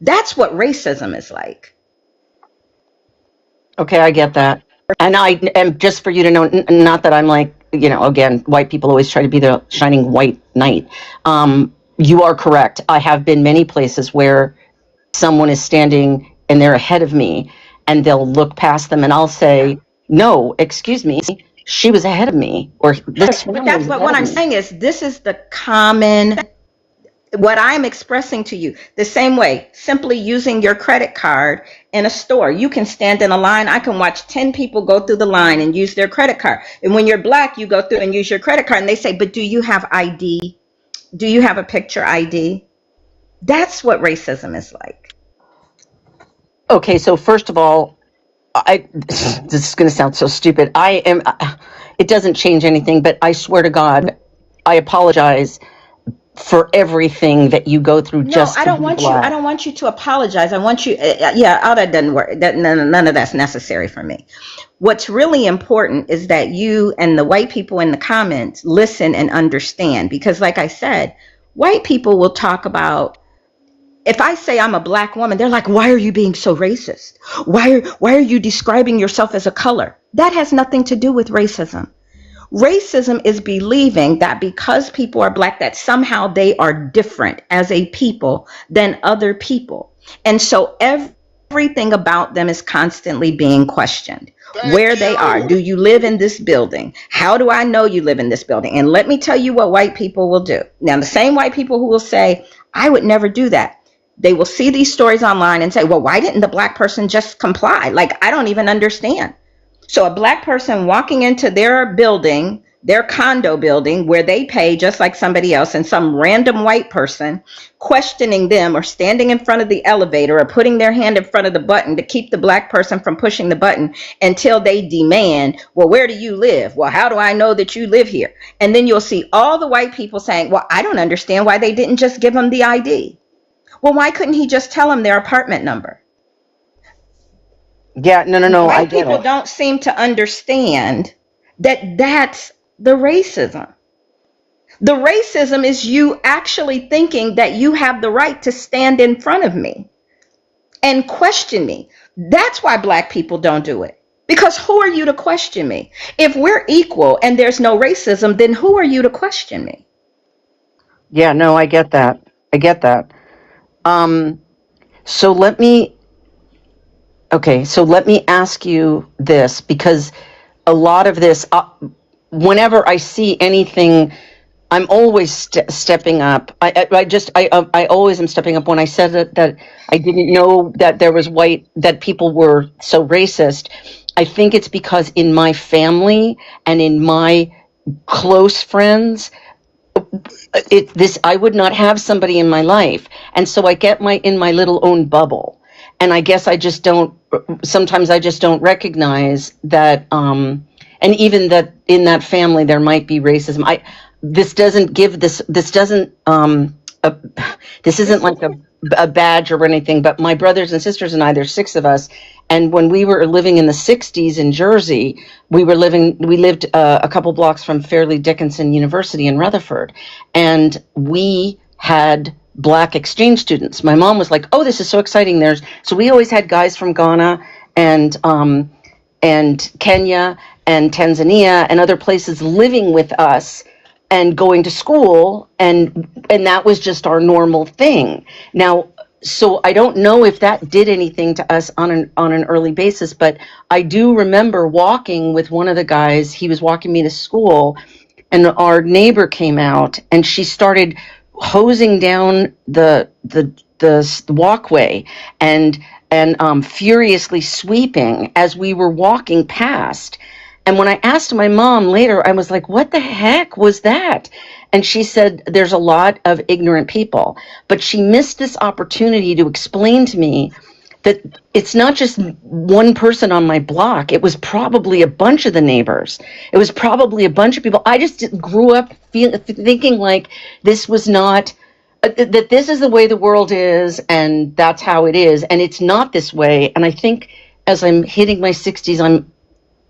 That's what racism is like. Okay, I get that. And just for you to know, not that I'm like, again, white people always try to be the shining white knight. You are correct. I have been many places where someone is standing and they're ahead of me, and they'll look past them, and I'll say, no, excuse me, she was ahead of me, or this But family that's was what ahead what of I'm me. saying is this is the common what I'm expressing to you. The same way, simply using your credit card in a store. You can stand in a line. I can watch 10 people go through the line and use their credit card. And when you're black, you go through and use your credit card and they say, but do you have ID? Do you have a picture ID? That's what racism is like. Okay, so first of all, this is going to sound so stupid. It doesn't change anything, but I swear to God, I apologize for everything that you go through No, just I to don't be want you. I black. don't want you to apologize. I want you. Yeah, all that doesn't work. That none of that's necessary for me. What's really important is that you and the white people in the comments listen and understand. Because, like I said, white people will talk about. If I say I'm a black woman, they're like, "Why are you being so racist? Why are you describing yourself as a color?" That has nothing to do with racism. Racism is believing that because people are black, that somehow they are different as a people than other people. And so everything about them is constantly being questioned. Thank Where they are. you. Do you live in this building? How do I know you live in this building? And let me tell you what white people will do. Now, the same white people who will say, I would never do that. They will see these stories online and say, well, why didn't the black person just comply? Like, I don't even understand. So a black person walking into their building, their condo building, where they pay just like somebody else, and some random white person questioning them or standing in front of the elevator or putting their hand in front of the button to keep the black person from pushing the button until they demand, well, where do you live? Well, how do I know that you live here? And then you'll see all the white people saying, well, I don't understand why they didn't just give them the ID. Well, why couldn't he just tell them their apartment number? Yeah, no, I White get people it. don't seem to understand that that's the racism. The racism is you actually thinking that you have the right to stand in front of me and question me. That's why black people don't do it. Because who are you to question me? If we're equal and there's no racism, then who are you to question me? Yeah, no, I get that. I get that. Um, so let me, okay, so let me ask you this, because a lot of this, whenever I see anything, I'm always stepping up. I always am stepping up. When I said that I didn't know that there was that people were so racist, I think it's because in my family and in my close friends, I would not have somebody in my life, and so I get in my little own bubble, and I guess I just don't. Sometimes I just don't recognize that, and even that in that family there might be racism. This doesn't give this. This doesn't. A, this isn't like a badge or anything. But my brothers and sisters and I, there's six of us, and when we were living in the '60s in Jersey, we lived a couple blocks from Fairleigh Dickinson University in Rutherford, and we had black exchange students. My mom was like, "Oh, this is so exciting!" So we always had guys from Ghana and Kenya and Tanzania and other places living with us and going to school, and that was just our normal thing. Now, so I don't know if that did anything to us on an early basis, but I do remember walking with one of the guys. He was walking me to school, and our neighbor came out, and she started hosing down the walkway and furiously sweeping as we were walking past. And when I asked my mom later, I was like, what the heck was that? And she said, there's a lot of ignorant people. But she missed this opportunity to explain to me that it's not just one person on my block. It was probably a bunch of the neighbors. It was probably a bunch of people. I just grew up thinking like this was not, that this is the way the world is, and that's how it is. And it's not this way. And I think as I'm hitting my 60s,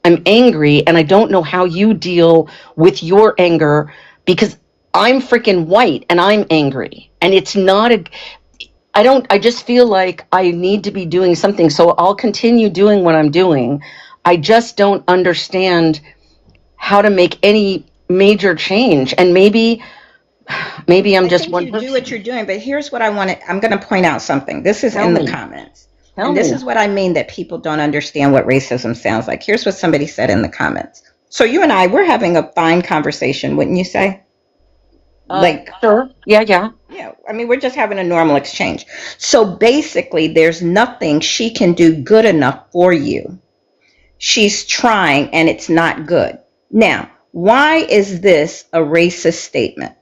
I'm angry, and I don't know how you deal with your anger, because I'm freaking white and I'm angry. And it's not I just feel like I need to be doing something. So I'll continue doing what I'm doing. I just don't understand how to make any major change. And maybe I'm I just think one you do person. what you're doing, but here's what I want to, I'm going to point out something. This is Tell in the me. comments. Tell And this me. is what I mean that people don't understand what racism sounds like. Here's what somebody said in the comments. So you and I, we're having a fine conversation, wouldn't you say? Like, Sure. Yeah, yeah. yeah, I mean, we're just having a normal exchange. So basically, there's nothing she can do good enough for you. She's trying and it's not good. Now, why is this a racist statement?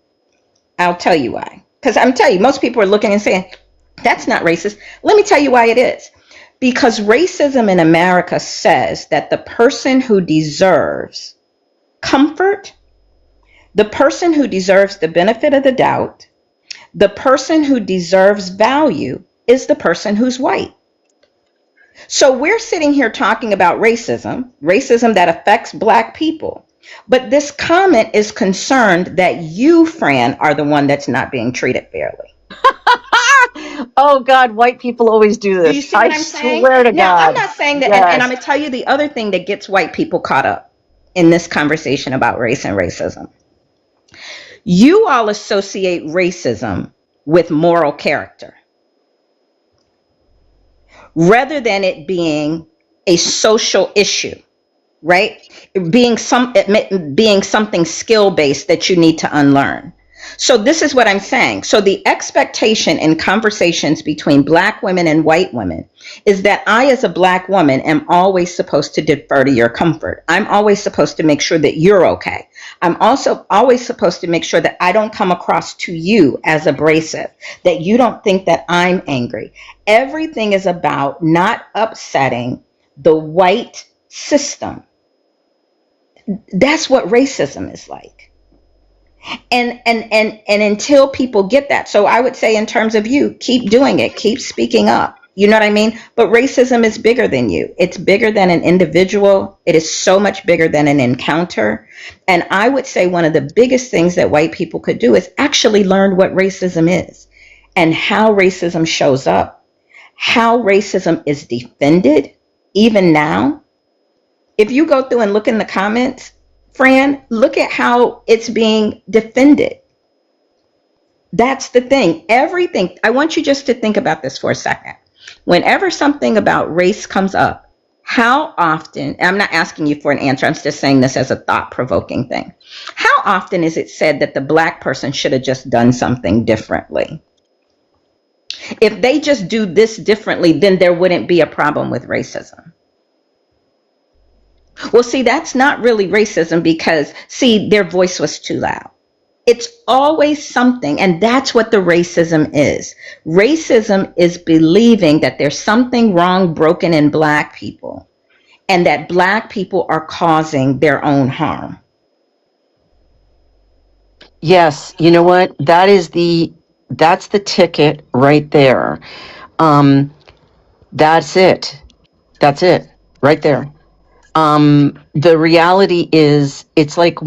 I'll tell you why. Because I'm telling you, most people are looking and saying, that's not racist. Let me tell you why it is. Because racism in America says that the person who deserves comfort, the person who deserves the benefit of the doubt, the person who deserves value is the person who's white. So we're sitting here talking about racism that affects black people. But this comment is concerned that you, Fran, are the one that's not being treated fairly. Oh God, white people always do Do you this. see I what I'm saying? swear to Now, I'm God. not saying that, and I'm Yes. going to tell you the other thing that gets white people caught up in this conversation about race and racism. You all associate racism with moral character rather than it being a social issue, right? Being something skill based that you need to unlearn. So this is what I'm saying. So the expectation in conversations between black women and white women is that I, as a black woman, am always supposed to defer to your comfort. I'm always supposed to make sure that you're okay. I'm also always supposed to make sure that I don't come across to you as abrasive, that you don't think that I'm angry. Everything is about not upsetting the white system. That's what racism is like. And until people get that. So I would say in terms of you, keep doing it, keep speaking up. You know what I mean? But racism is bigger than you. It's bigger than an individual. It is so much bigger than an encounter. And I would say one of the biggest things that white people could do is actually learn what racism is and how racism shows up, how racism is defended even now. If you go through and look in the comments, Fran, look at how it's being defended. That's the thing. Everything, I want you just to think about this for a second. Whenever something about race comes up, how often, I'm not asking you for an answer, I'm just saying this as a thought provoking thing. How often is it said that the black person should have just done something differently? If they just do this differently, then there wouldn't be a problem with racism. Well, see, that's not really racism because, see, their voice was too loud. It's always something, and that's what the racism is. Racism is believing that there's something wrong, broken in black people, and that black people are causing their own harm. Yes. You know what? That's the ticket right there. Um, that's it. That's it. Right there. The reality is it's like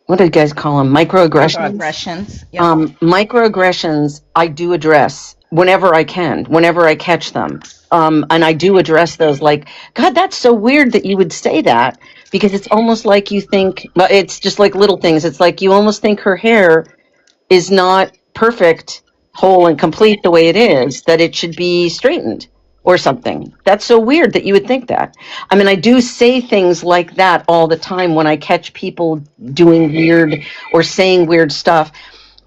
what do you guys call them? Microaggressions. Microaggressions. Yep. Microaggressions I do address whenever I can, whenever I catch them. And I do address those like, God, that's so weird that you would say that because it's almost like you think, well, it's just like little things. It's like you almost think her hair is not perfect, whole, and complete the way it is, that it should be straightened or something. That's so weird that you would think that. I mean, I do say things like that all the time when I catch people doing weird or saying weird stuff.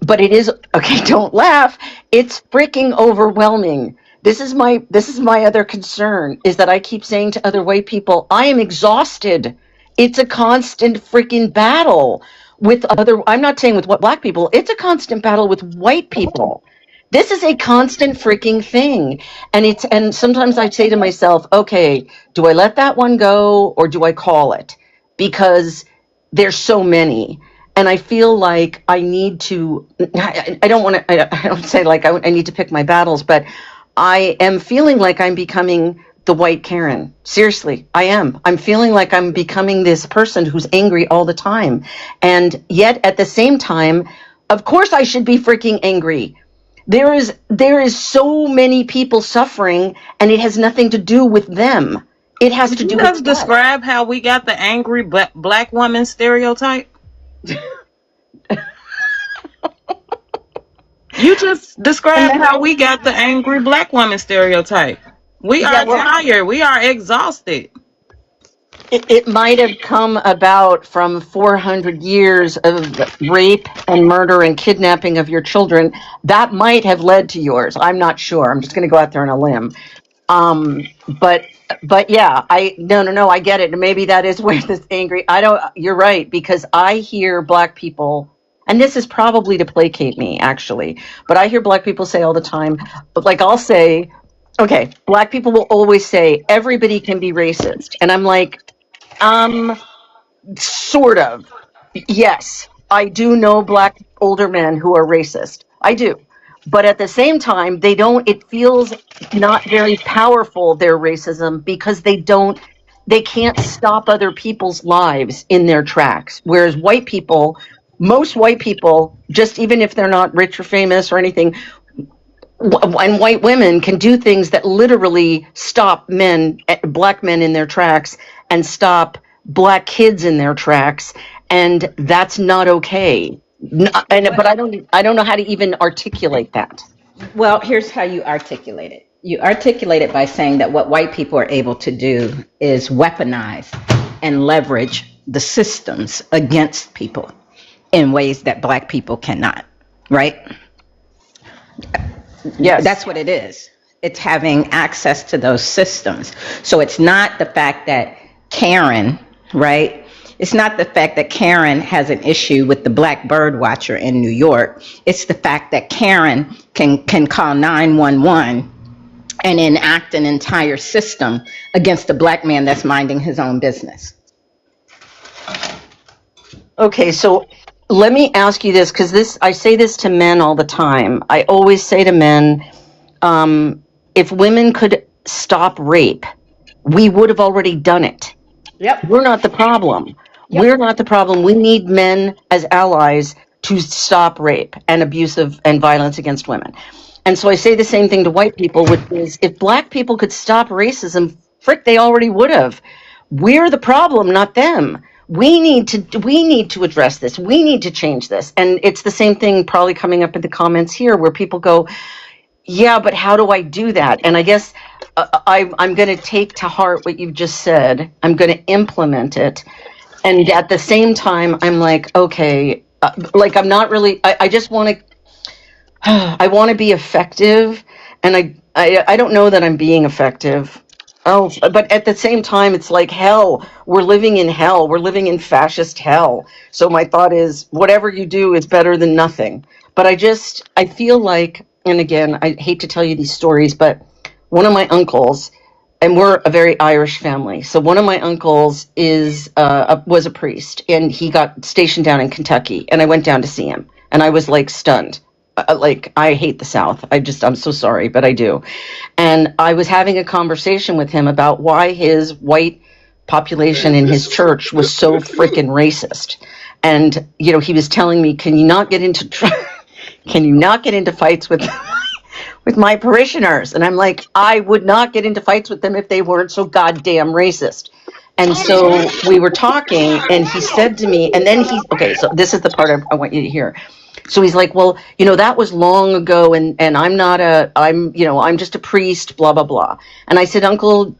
But it is, okay, don't laugh. It's freaking overwhelming. This is my other concern is that I keep saying to other white people, I am exhausted. It's a constant freaking battle with I'm not saying with what black people, it's a constant battle with white people. This is a constant freaking thing. And sometimes I say to myself, okay, do I let that one go or do I call it? Because there's so many. And I feel like I need to, I don't want to, I don't say like I need to pick my battles, but I am feeling like I'm becoming the white Karen. Seriously, I am. I'm feeling like I'm becoming this person who's angry all the time. And yet at the same time, of course I should be freaking angry. There is so many people suffering, and it has nothing to do with them. It has Did to you do with just us. describe how we got the angry black woman stereotype? You just And described that, how we got the angry black woman stereotype. We yeah, are well, tired. We are exhausted. it might have come about from 400 years of rape and murder and kidnapping of your children. That might have led to yours. I'm not sure. I'm just going to go out there on a limb. Um, but but yeah, no, I get it. And maybe that is where this angry. I don't. You're right, because I hear black people, and this is probably to placate me, actually. But I hear black people say all the time. But like I'll say, okay, black people will always say everybody can be racist, and I'm like, um, sort of. Yes, I do know black older men who are racist. I do. But at the same time, they don't, it feels not very powerful, their racism, because they can't stop other people's lives in their tracks. Whereas white people, most white people, just even if they're not rich or famous or anything, and white women can do things that literally stop black men in their tracks, and stop black kids in their tracks, and that's not okay. But I don't know how to even articulate that. Well, here's how you articulate it. You articulate it by saying that what white people are able to do is weaponize and leverage the systems against people in ways that black people cannot, right? Yes. That's what it is. It's having access to those systems. So it's not the fact that Karen, right? It's not the fact that Karen has an issue with the black bird watcher in New York. It's the fact that Karen can call 911 and enact an entire system against a black man that's minding his own business. Okay, so let me ask you this, because I say this to men all the time. I always say to men, if women could stop rape, we would have already done it. Yep. We're not the problem. Yep. We're not the problem. We need men as allies to stop rape and abusive and violence against women. And so I say the same thing to white people, which is, if black people could stop racism, frick, they already would have. We're the problem, not them. We need to address this. We need to change this. And it's the same thing probably coming up in the comments here, where people go, yeah, but how do I do that? And I guess I'm going to take to heart what you've just said. I'm going to implement it. And at the same time, I'm like, okay, like I'm not really, I just want to, I want to be effective. And I don't know that I'm being effective. Oh, but at the same time, it's like hell. We're living in hell. We're living in fascist hell. So my thought is, whatever you do is better than nothing. But I feel like, and again, I hate to tell you these stories, but one of my uncles, and we're a very Irish family. So one of my uncles was a priest, and he got stationed down in Kentucky, and I went down to see him, and I was like stunned. Like, I hate the South. I'm so sorry, but I do. And I was having a conversation with him about why his white population in his church was so freaking racist. And, he was telling me, can you not get into fights with my parishioners? And I'm like, I would not get into fights with them if they weren't so goddamn racist. And so we were talking, and he said to me, and then okay, so this is the part I want you to hear. So he's like, well, that was long ago, and I'm just a priest, blah, blah, blah. And I said, Uncle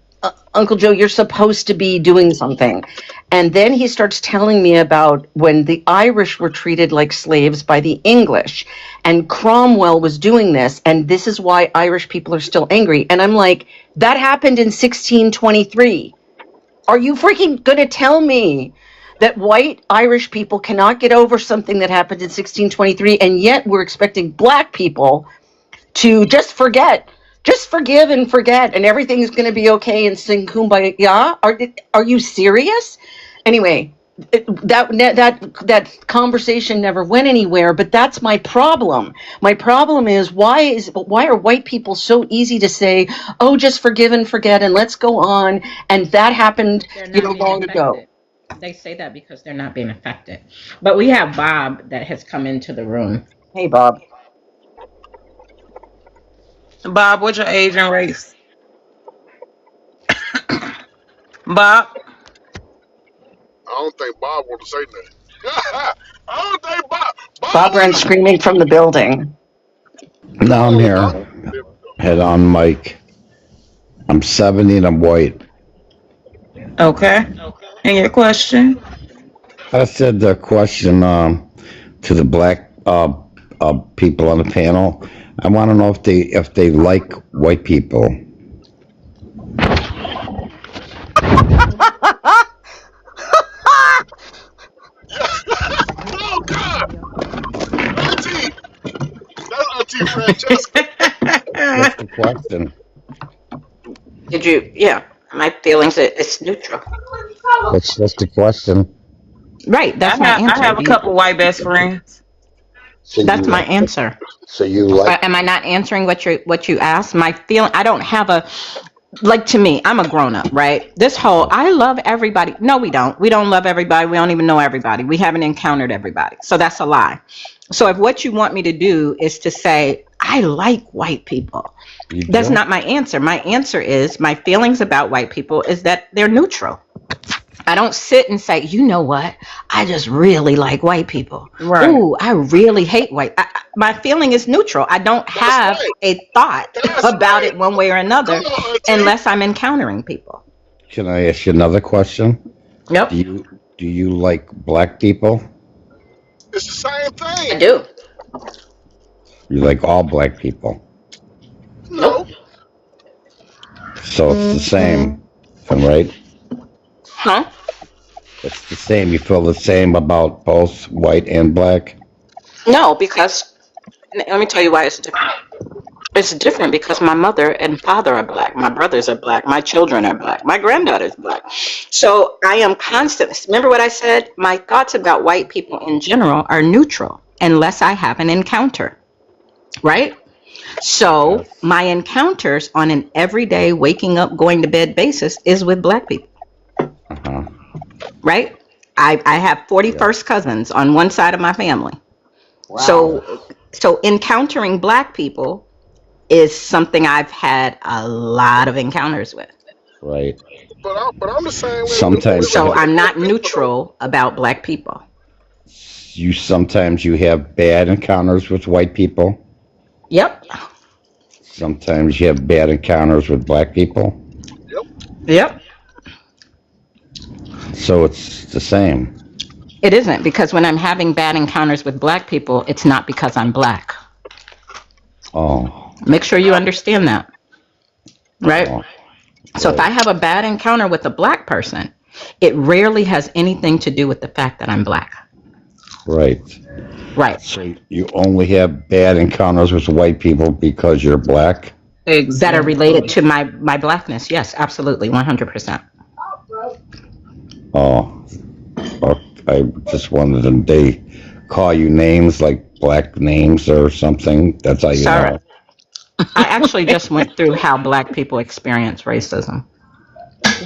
Joe, you're supposed to be doing something. And then he starts telling me about when the Irish were treated like slaves by the English, and Cromwell was doing this, and this is why Irish people are still angry. And I'm like, that happened in 1623. Are you freaking going to tell me that white Irish people cannot get over something that happened in 1623, and yet we're expecting black people to just forgive and forget, and everything is going to be okay and sing kumbaya? Are you serious? Anyway, that conversation never went anywhere, but that's my problem. My problem is, why are white people so easy to say, oh, just forgive and forget and let's go on, and that happened long ago. They say that because they're not being affected. But we have Bob that has come into the room. Hey, Bob. Bob, what's your age and race? Bob, I don't think Bob want to say nothing. I don't think Bob Bob ran want to. screaming from the building. Now I'm Oh, here. there we Head on mic. I'm 70 and I'm white. okay. And your question? I said the question to the black people on the panel. I want to know if they like white people. go. Oh God, Auntie, that's Auntie Francesca. That's the question. Did you? Yeah, my feelings. It's neutral. That's just the question. Right. That's my I answer. have a couple white best friends. So you That's my like? answer. So you like? Am I not answering what you asked? My feeling. I don't have a like to me. I'm a grown up, right? This whole I love everybody. No, we don't. We don't love everybody. We don't even know everybody. We haven't encountered everybody. So that's a lie. So if what you want me to do is to say I like white people, You that's do? not my answer. My answer is my feelings about white people is that they're neutral. I don't sit and say, you know what? I just really like white people. Right. Ooh, I really hate my feeling is neutral. I don't That's have right. a thought That's about right. it one way or Come another on, Auntie. unless I'm encountering people. Can I ask you another question? Yep, Do you like black people? It's the same I thing. do. You like all black people? No, Nope. So it's the same, right? Huh? It's the same. You feel the same about both white and black? No, because let me tell you why it's different. It's different because my mother and father are black. My brothers are black. My children are black. My granddaughter's black. So I am constantly, remember what I said? My thoughts about white people in general are neutral unless I have an encounter, right? So Yes. my encounters on an everyday waking up, going to bed basis is with black people, Uh-huh. right? I have Yeah. 41st cousins on one side of my family. Wow. So encountering black people is something I've had a lot of encounters with. Right. but I'm the same way Sometimes you So have with I'm black not people though. neutral about black people. sometimes you have bad encounters with white people. Yep. Sometimes you have bad encounters with black people. Yep. Yep. So it's the same. It isn't because when I'm having bad encounters with black people, it's not because I'm black. Oh, Make sure you understand that, right? oh, So if I right, have a bad encounter with a black person, it rarely has anything to do with the fact that I'm black. right. Right. So you only have bad encounters with white people because you're black? That are related Exactly. to my blackness. Yes, absolutely. 100%. Oh, oh, I just wondered if they call you names like black names or something. That's how you Sorry. know. I actually just went through how black people experience racism.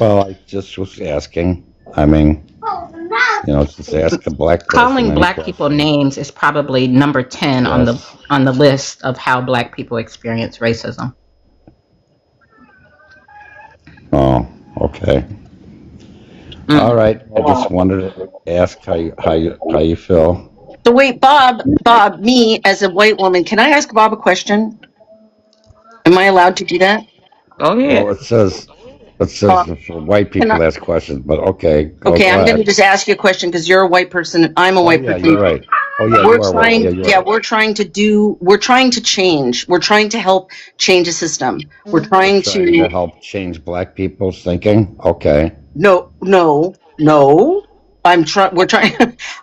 Well, I just was asking. I mean, just ask a black person Calling any black people question. names is probably number 10 Yes. on the list of how black people experience racism. Oh, okay. All Mm. right. I just wanted to ask how you feel. So wait, Bob, me as a white woman, can I ask Bob a question? Am I allowed to do that? Go Well, ahead. it says Bob, for white can I, people ask questions, but okay, okay, go I'm going to ahead. just ask you a question because you're a white person and I'm a Oh white yeah, you're person. right. Oh yeah, you are right. Yeah, you're right. We're trying to change. We're trying to help change a system. We're We're trying trying to to, help change black people's thinking. Okay. no. We're trying,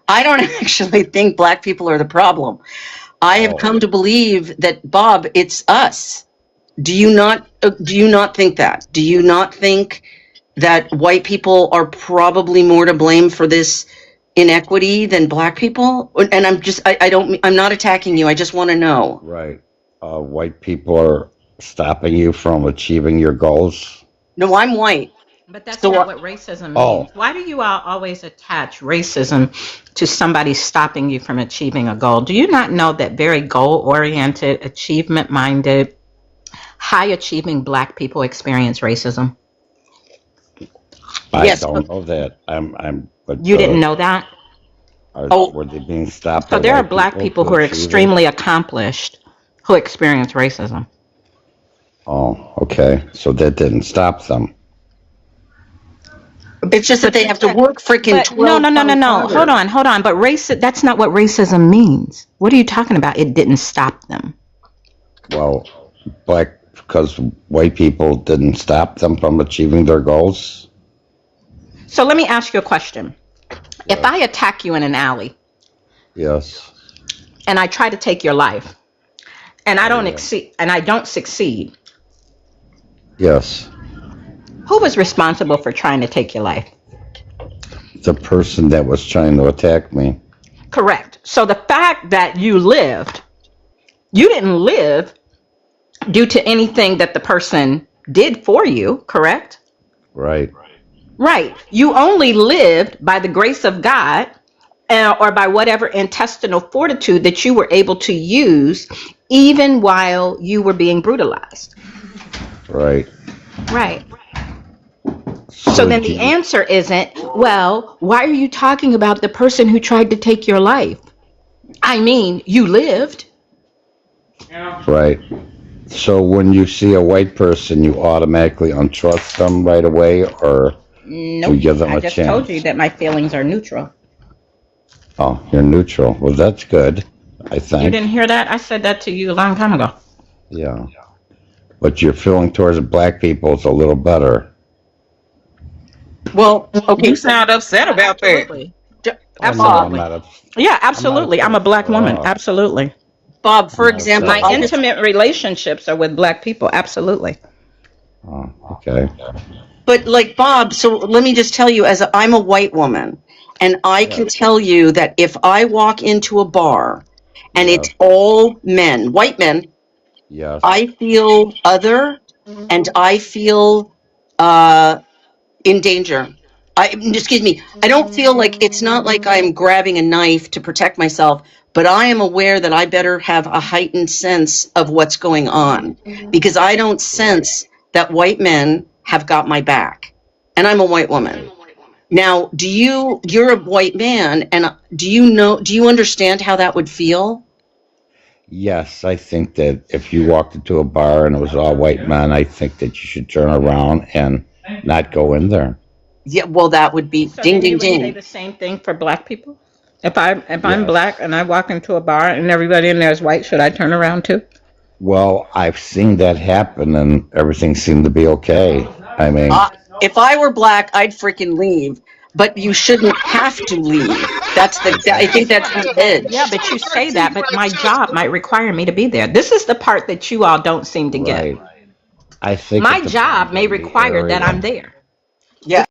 I don't actually think black people are the problem. I have Oh, come to believe that, Bob, it's us. Do you not think that? Do you not think that white people are probably more to blame for this inequity than black people? And I'm not attacking you. I just want to know. right. White people are stopping you from achieving your goals. No, I'm white. But that's So not what racism Oh, means. Why do you all always attach racism to somebody stopping you from achieving a goal? Do you not know that very goal oriented, achievement minded, high achieving black people experience racism? I Yes. don't know that. But You didn't know that? Oh, were they being stopped So by there are white black people people to who are achieve it? extremely accomplished who experience racism. Oh, okay. So that didn't stop them. it's just that But they have to work freaking but no, 12 no, no, no, times no. harder. Hold on. But that's not what racism means. What are you talking about? It didn't stop them. Well, because white people didn't stop them from achieving their goals. So let me ask you a question. If Yes. I attack you in an alley Yes. and I try to take your life and Oh, yeah. I don't succeed, Yes. who was responsible for trying to take your life? The person that was trying to attack me. Correct. So the fact that you didn't live due to anything that the person did for you, correct? Right. Right. You only lived by the grace of God, or by whatever intestinal fortitude that you were able to use even while you were being brutalized. Right. Right. So So then do the you, answer isn't, well, why are you talking about the person who tried to take your life? I mean, you lived. right. So when you see a white person, you automatically untrust them right away, or do you Nope. give them I a just told you chance? that my feelings are neutral. Oh, you're neutral. Well, that's good, I You didn't think. hear that? I said that to you a long time ago. Yeah. But your feeling towards black people is a little better. Well, You okay, sound upset Yeah, about that. absolutely. Oh no, Bob, Absolutely. Yeah, I'm not absolutely. I'm upset a black at woman. all. Absolutely. Bob, I'm for not upset example, My at I'll all. just, intimate relationships are with black people. Absolutely. Oh, okay. but like Bob, so let me just tell you, I'm a white woman, and I Yeah. can tell you that if I walk into a bar and Yes. it's all men, white men, Yes. I feel other and I feel in danger. Excuse me, I don't feel like it's not like I'm grabbing a knife to protect myself, but I am aware that I better have a heightened sense of what's going on because I don't Right. sense that white men have got my back. And I'm a white woman. Right. Now, you're a white man, and do you understand how that would feel? Yes, I think that if you walked into a bar and it was all white men, I think that you should turn around and not go in there. Yeah, well, that would be So ding, then you ding, would say ding. the same thing for black people? If I'm black Yes. and I walk into a bar and everybody in there is white, should I turn around too? Well, I've seen that happen and everything seemed to be okay. I mean, Uh, if I were black, I'd freaking leave. But you shouldn't have to leave. I think that's the Yeah, edge. but you say T. that, but my job Francesca. might require me to be there. This is the part that you all don't seem to get. right. I think My it job depends may on the require that I'm area. there. Yeah.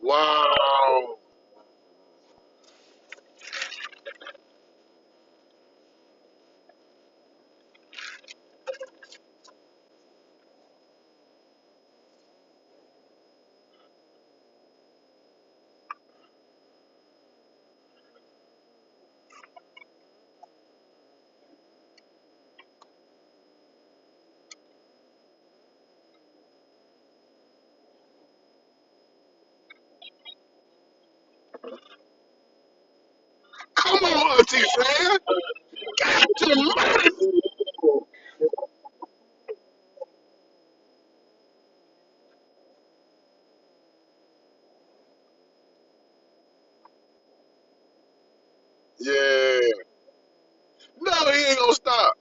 Wow. Come on, Auntie Sam. God almighty. Yeah. No, he ain't gonna stop.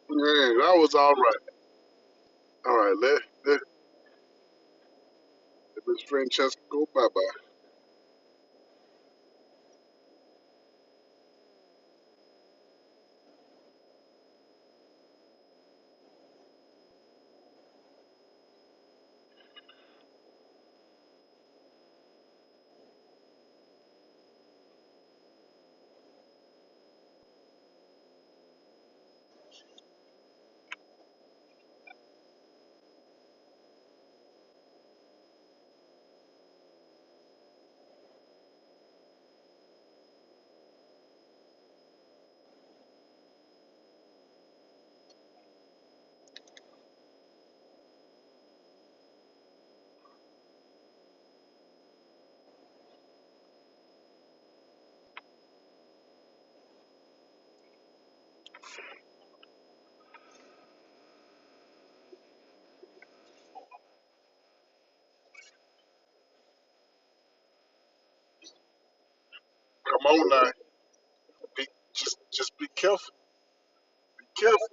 Man, that was all right. All right, let Miss Francesca go bye bye. Come on now. Be, just be careful. Be careful.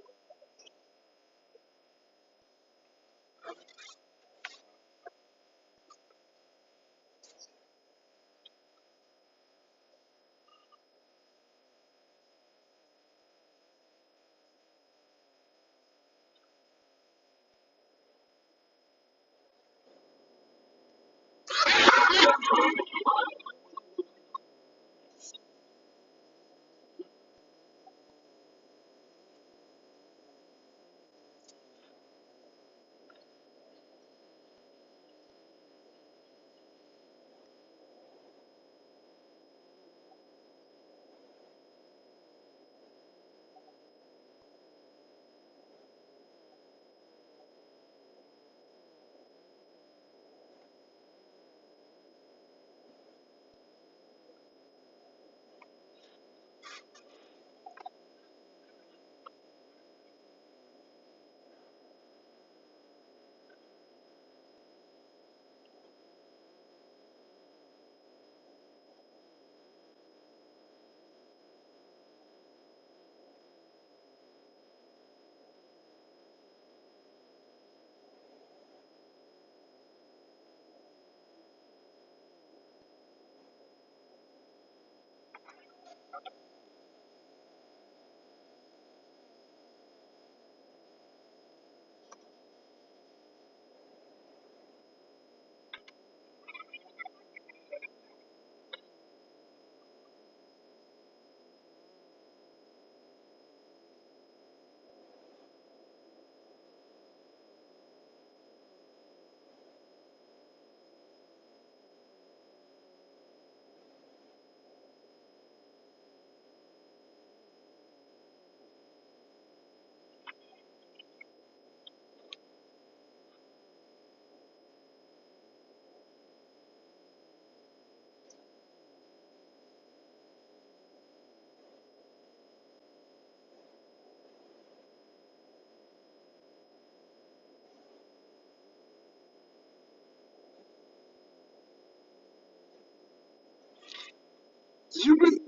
You been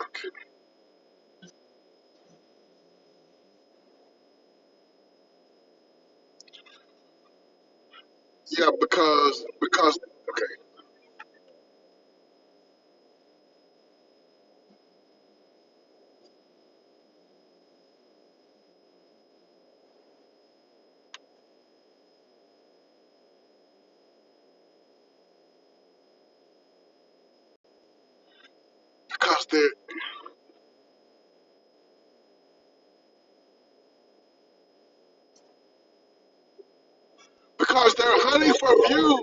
okay? Yeah, because okay, because they're because they're hunting for views.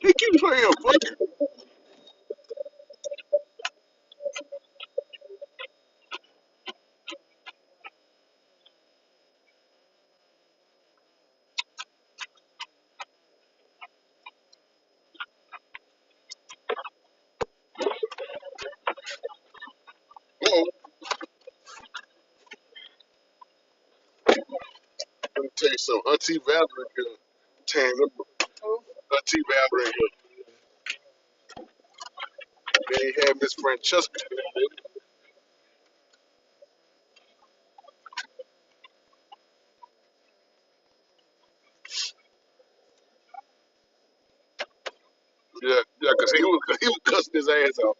He keep playing fucking. Oh, let me tell you something. Auntie Valerie here. Tan, Auntie Valerie here. They had Miss Francesca. Yeah, yeah, because he was cussing his ass out.